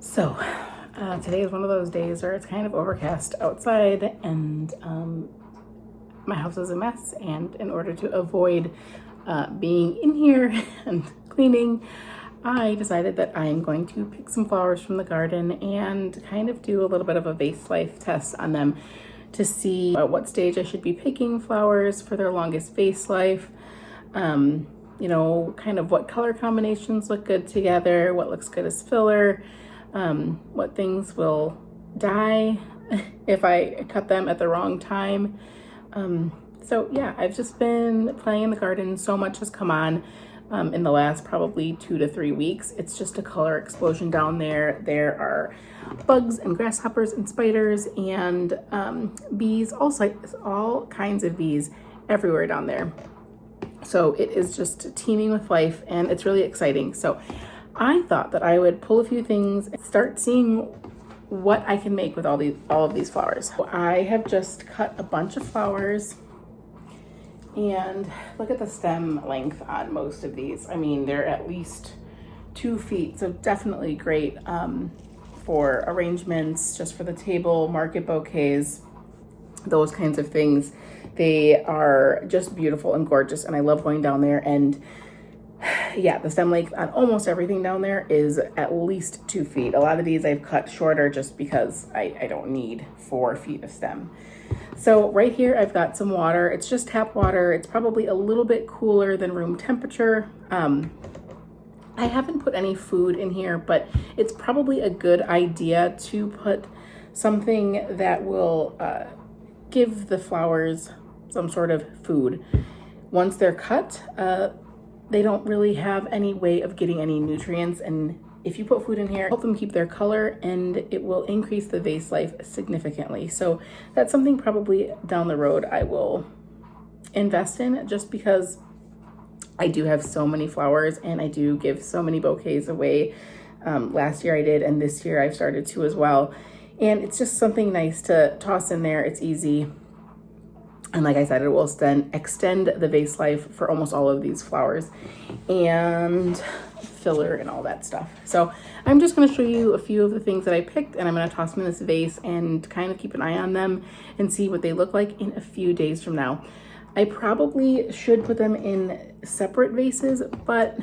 So, today is one of those days where it's kind of overcast outside and my house is a mess. And in order to avoid being in here and cleaning, I decided that I'm going to pick some flowers from the garden and kind of do a little bit of a vase life test on them to see at what stage I should be picking flowers for their longest vase life. Kind of what color combinations look good together, what looks good as filler, what things will die if I cut them at the wrong time. So yeah, I've just been playing in the garden. So much has come on in the last probably 2 to 3 weeks. It's just a color explosion down there. There are bugs and grasshoppers and spiders and bees, all kinds of bees everywhere down there. So it is just teeming with life and it's really exciting. So I thought that I would pull a few things and start seeing what I can make with all of these flowers. So I have just cut a bunch of flowers and look at the stem length on most of these. I mean, they're at least 2 feet, so definitely great for arrangements, just for the table, market bouquets, those kinds of things. They are just beautiful and gorgeous, and I love going down there. And yeah, the stem length on almost everything down there is at least 2 feet. A lot of these I've cut shorter just because I don't need 4 feet of stem. So right here I've got some water. It's just tap water. It's probably a little bit cooler than room temperature. I haven't put any food in here, but it's probably a good idea to put something that will give the flowers some sort of food. Once they're cut, they don't really have any way of getting any nutrients, and if you put food in here, help them keep their color and it will increase the vase life significantly. So that's something probably down the road I will invest in, just because I do have so many flowers and I do give so many bouquets away. Last year I did, and this year I've started to as well. And it's just something nice to toss in there. It's easy. And like I said, it will extend the vase life for almost all of these flowers and filler and all that stuff. So I'm just going to show you a few of the things that I picked, and I'm going to toss them in this vase and kind of keep an eye on them and see what they look like in a few days from now. I probably should put them in separate vases, but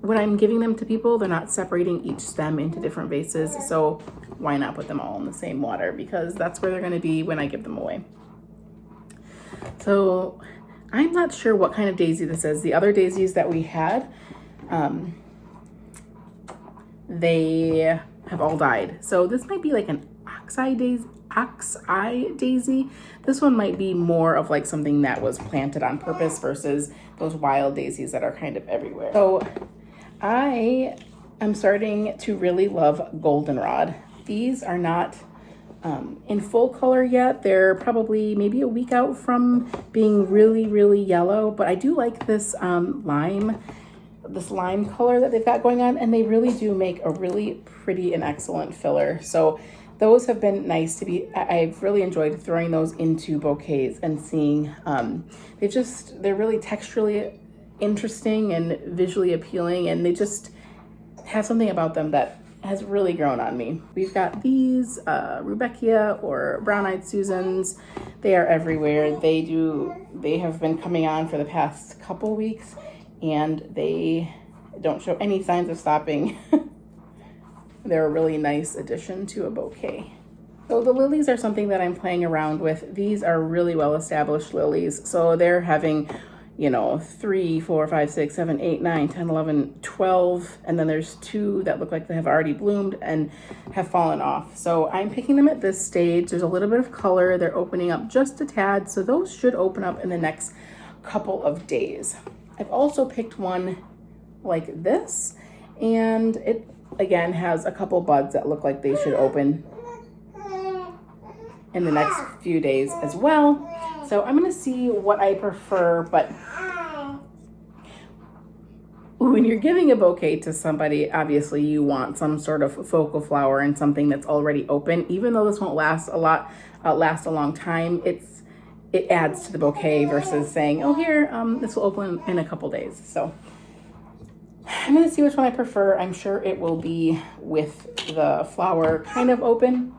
when I'm giving them to people, they're not separating each stem into different vases. So why not put them all in the same water? Because that's where they're going to be when I give them away. So I'm not sure what kind of daisy this is. The other daisies that we had, they have all died. So this might be like an oxeye daisy. This one might be more of like something that was planted on purpose versus those wild daisies that are kind of everywhere. So I am starting to really love goldenrod. These are not in full color yet. They're probably maybe a week out from being really, really yellow, but I do like this lime color that they've got going on, and they really do make a really pretty and excellent filler. So those have been nice to be, I've really enjoyed throwing those into bouquets and seeing, they're really texturally interesting and visually appealing, and they just have something about them that has really grown on me. We've got these Rudbeckia or brown-eyed Susans. They are everywhere. They have been coming on for the past couple weeks, and they don't show any signs of stopping. They're a really nice addition to a bouquet. So the lilies are something that I'm playing around with. These are really well-established lilies. So they're having 3, 4, 5, 6, 7, 8, 9, 10, 11, 12, and then there's 2 that look like they have already bloomed and have fallen off. So I'm picking them at this stage. There's a little bit of color. They're opening up just a tad, so those should open up in the next couple of days. I've also picked one like this, and it again has a couple buds that look like they should open in the next few days as well. So I'm gonna see what I prefer, but when you're giving a bouquet to somebody, obviously you want some sort of focal flower and something that's already open. Even though this won't last a long time, it adds to the bouquet versus saying, oh, here, this will open in a couple days. So I'm gonna see which one I prefer. I'm sure it will be with the flower kind of open.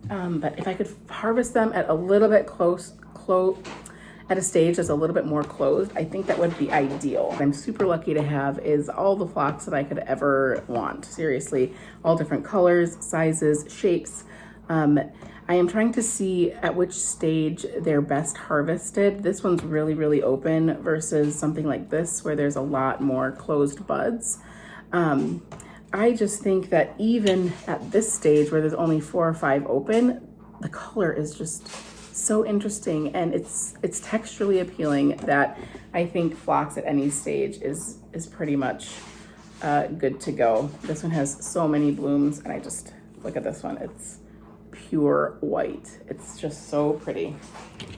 But if I could harvest them at a little bit at a stage that's a little bit more closed, I think that would be ideal. What I'm super lucky to have is all the phlox that I could ever want. Seriously, all different colors, sizes, shapes. I am trying to see at which stage they're best harvested. This one's really, really open versus something like this where there's a lot more closed buds. I just think that even at this stage where there's only 4 or 5 open, the color is just so interesting and it's texturally appealing that I think phlox at any stage is pretty much good to go. This one has so many blooms and I just look at this one. It's pure white. It's just so pretty.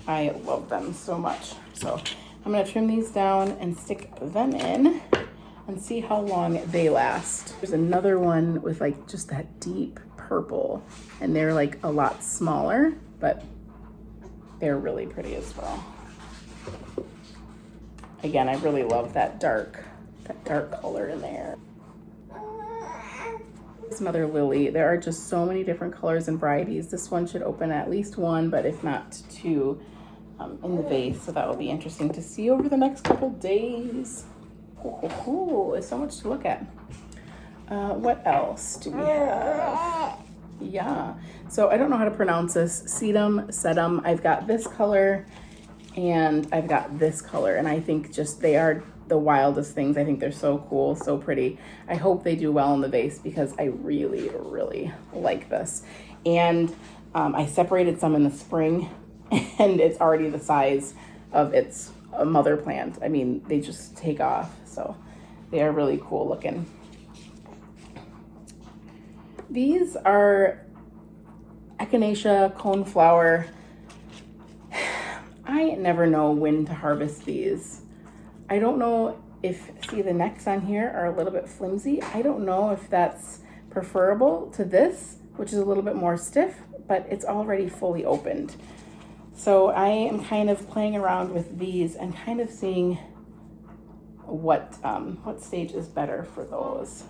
I love them so much. So I'm gonna trim these down and stick them in and see how long they last. There's another one with like just that deep purple and they're like a lot smaller, but they're really pretty as well. Again, I really love that dark color in there. This mother lily, there are just so many different colors and varieties. This one should open at least 1, but if not 2 in the vase. So that will be interesting to see over the next couple days. It's so much to look at. What else do we have? Yeah, so I don't know how to pronounce this. Sedum. I've got this color and I've got this color, and I think just they are the wildest things. I think they're so cool, so pretty. I hope they do well in the vase because I really, really like this. And I separated some in the spring and it's already the size of its mother plant. I mean, they just take off. So they are really cool looking. These are Echinacea coneflower. I never know when to harvest these. I don't know if, see the necks on here are a little bit flimsy. I don't know if that's preferable to this, which is a little bit more stiff, but it's already fully opened. So I am kind of playing around with these and kind of seeing what stage is better for those.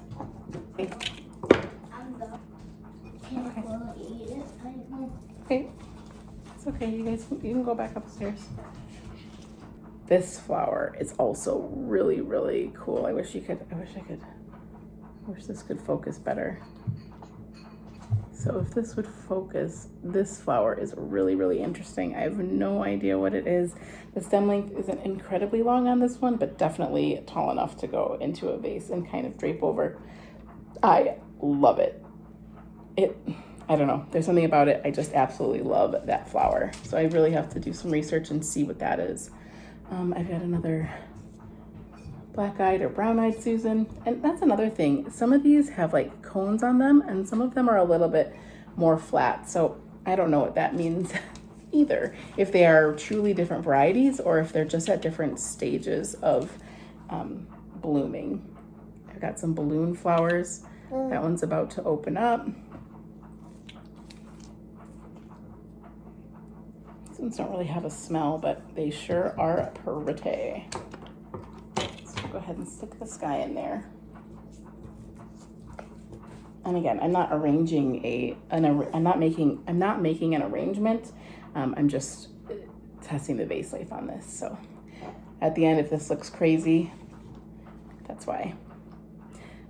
Okay, it's okay. You can go back upstairs. This flower is also really, really cool. I wish this could focus better. So if this would focus, this flower is really, really interesting. I have no idea what it is. The stem length isn't incredibly long on this one, but definitely tall enough to go into a vase and kind of drape over. I love it. I don't know, there's something about it. I just absolutely love that flower. So I really have to do some research and see what that is. I've got another black-eyed or brown-eyed Susan. And that's another thing. Some of these have like cones on them and some of them are a little bit more flat. So I don't know what that means either. If they are truly different varieties or if they're just at different stages of blooming. I've got some balloon flowers. That one's about to open up. These ones don't really have a smell, but they sure are pretty. So we'll go ahead and stick this guy in there. And again, I'm not arranging I'm not making an arrangement. I'm just testing the vase life on this. So at the end, if this looks crazy, that's why.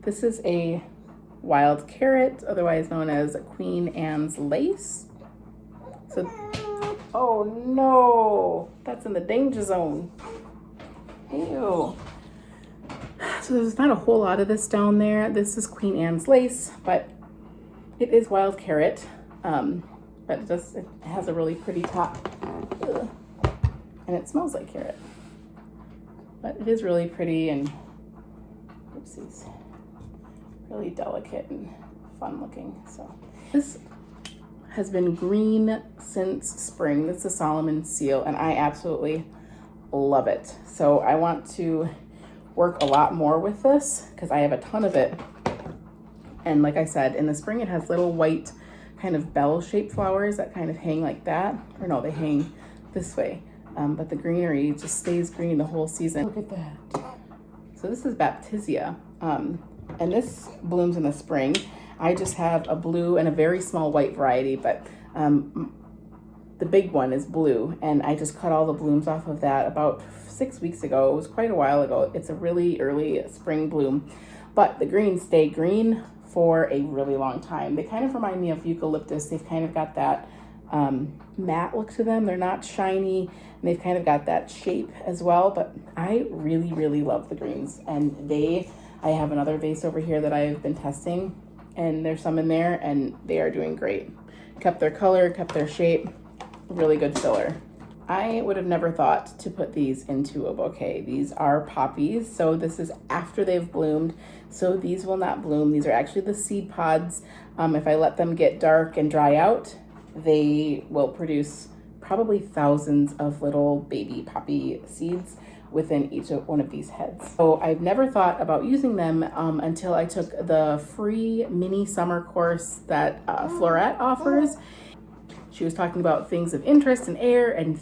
This is a wild carrot, otherwise known as Queen Anne's lace. So, oh no, that's in the danger zone. Ew. So there's not a whole lot of this down there. This is Queen Anne's lace, but it is wild carrot. But it has a really pretty top. Ugh. And it smells like carrot. But it is really pretty and, oopsies, really delicate and fun looking. So this has been green since spring. This is Solomon Seal and I absolutely love it. So I want to work a lot more with this because I have a ton of it. And like I said, in the spring it has little white kind of bell-shaped flowers that kind of hang like that. Or no, they hang this way. But the greenery just stays green the whole season. Look at that. So this is Baptisia, and this blooms in the spring. I just have a blue and a very small white variety, but the big one is blue, and I just cut all the blooms off of that about 6 weeks ago. It was quite a while ago. It's a really early spring bloom, but the greens stay green for a really long time. They kind of remind me of eucalyptus. They've kind of got that matte look to them. They're not shiny, and they've kind of got that shape as well, but I really, really love the greens. And I have another vase over here that I've been testing, and there's some in there, and they are doing great. Kept their color, kept their shape, really good filler. I would have never thought to put these into a bouquet. These are poppies, so this is after they've bloomed, so these will not bloom. These are actually the seed pods. If I let them get dark and dry out, they will produce probably thousands of little baby poppy seeds within each one of these heads. So I've never thought about using them until I took the free mini summer course that Florette offers. She was talking about things of interest and air and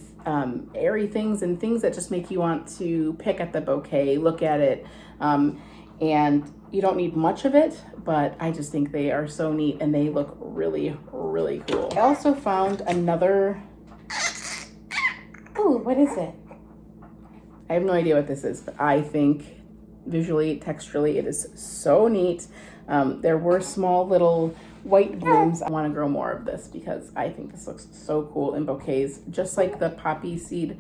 airy things and things that just make you want to pick at the bouquet, look at it, and you don't need much of it, but I just think they are so neat and they look really, really cool. I also found another, oh, what is it? I have no idea what this is, but I think visually, texturally, it is so neat. There were small little white blooms. I want to grow more of this because I think this looks so cool in bouquets, just like the poppy seed,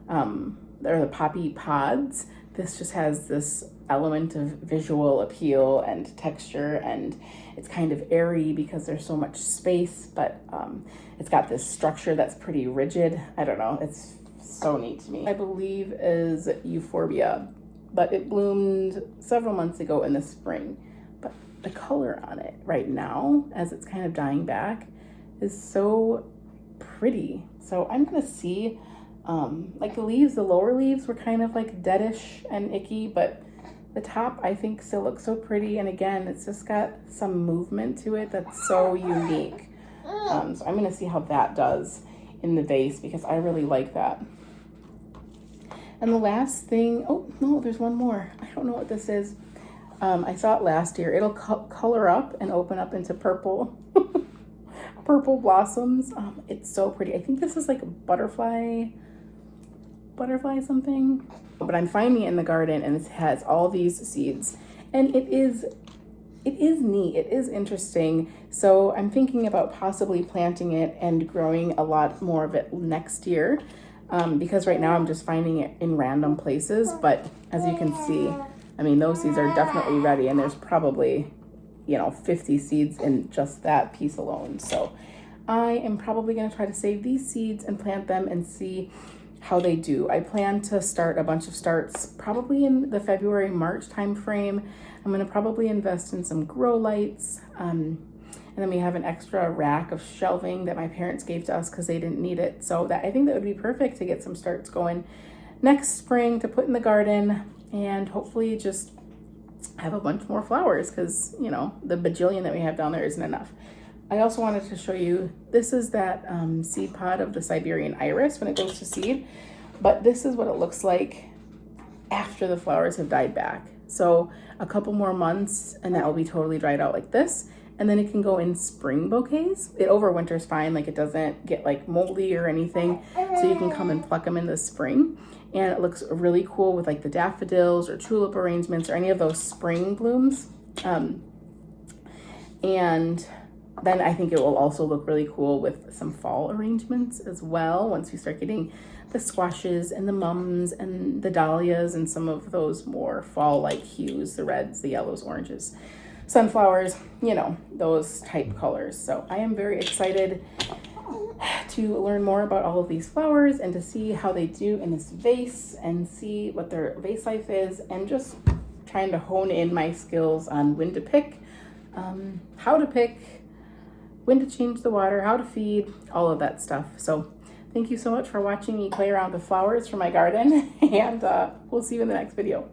or the poppy pods. This just has this element of visual appeal and texture, and it's kind of airy because there's so much space, but it's got this structure that's pretty rigid. I don't know, it's so neat to me. I believe is Euphorbia, but it bloomed several months ago in the spring. But the color on it right now, as it's kind of dying back, is so pretty. So I'm gonna see, like the leaves, the lower leaves were kind of like deadish and icky, but the top I think still looks so pretty. And again, it's just got some movement to it that's so unique. So I'm gonna see how that does in the vase because I really like that. And the last thing, oh no, there's one more. I don't know what this is. I saw it last year. It'll color up and open up into purple, purple blossoms. It's so pretty. I think this is like a butterfly something. But I'm finding it in the garden, and it has all these seeds, and it is neat. It is interesting. So I'm thinking about possibly planting it and growing a lot more of it next year. Because right now I'm just finding it in random places, but as you can see, I mean, those seeds are definitely ready, and there's probably, 50 seeds in just that piece alone. So I am probably going to try to save these seeds and plant them and see how they do. I plan to start a bunch of starts probably in the February, March time frame. I'm going to probably invest in some grow lights. And then we have an extra rack of shelving that my parents gave to us because they didn't need it. So I think that would be perfect to get some starts going next spring to put in the garden, and hopefully just have a bunch more flowers because, the bajillion that we have down there isn't enough. I also wanted to show you, this is that seed pod of the Siberian iris when it goes to seed, but this is what it looks like after the flowers have died back. So a couple more months and that will be totally dried out like this. And then it can go in spring bouquets. It overwinters fine, like it doesn't get like moldy or anything. So you can come and pluck them in the spring. And it looks really cool with like the daffodils or tulip arrangements or any of those spring blooms. And then I think it will also look really cool with some fall arrangements as well. Once you start getting the squashes and the mums and the dahlias and some of those more fall-like hues, the reds, the yellows, oranges, sunflowers, those type colors. So I am very excited to learn more about all of these flowers and to see how they do in this vase and see what their vase life is, and just trying to hone in my skills on when to pick, how to pick, when to change the water, how to feed, all of that stuff. So thank you so much for watching me play around with flowers for my garden, and we'll see you in the next video.